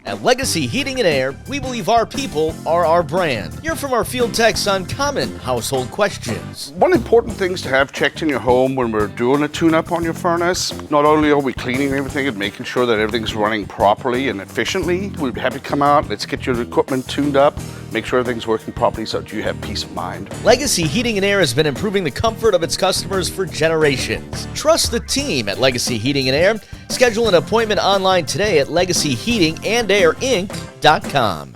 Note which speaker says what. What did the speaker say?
Speaker 1: At Legacy Heating and Air, we believe our people are our brand. Hear from our field techs on common household questions.
Speaker 2: One important thing to have checked in your home when we're doing a tune-up on your furnace, not only are we cleaning everything and making sure that everything's running properly and efficiently, we'd be happy to come out, let's get your equipment tuned up, make sure everything's working properly so that you have peace of mind.
Speaker 1: Legacy Heating and Air has been improving the comfort of its customers for generations. Trust the team at Legacy Heating and Air. Schedule an appointment online today at legacyheatingandairinc.com.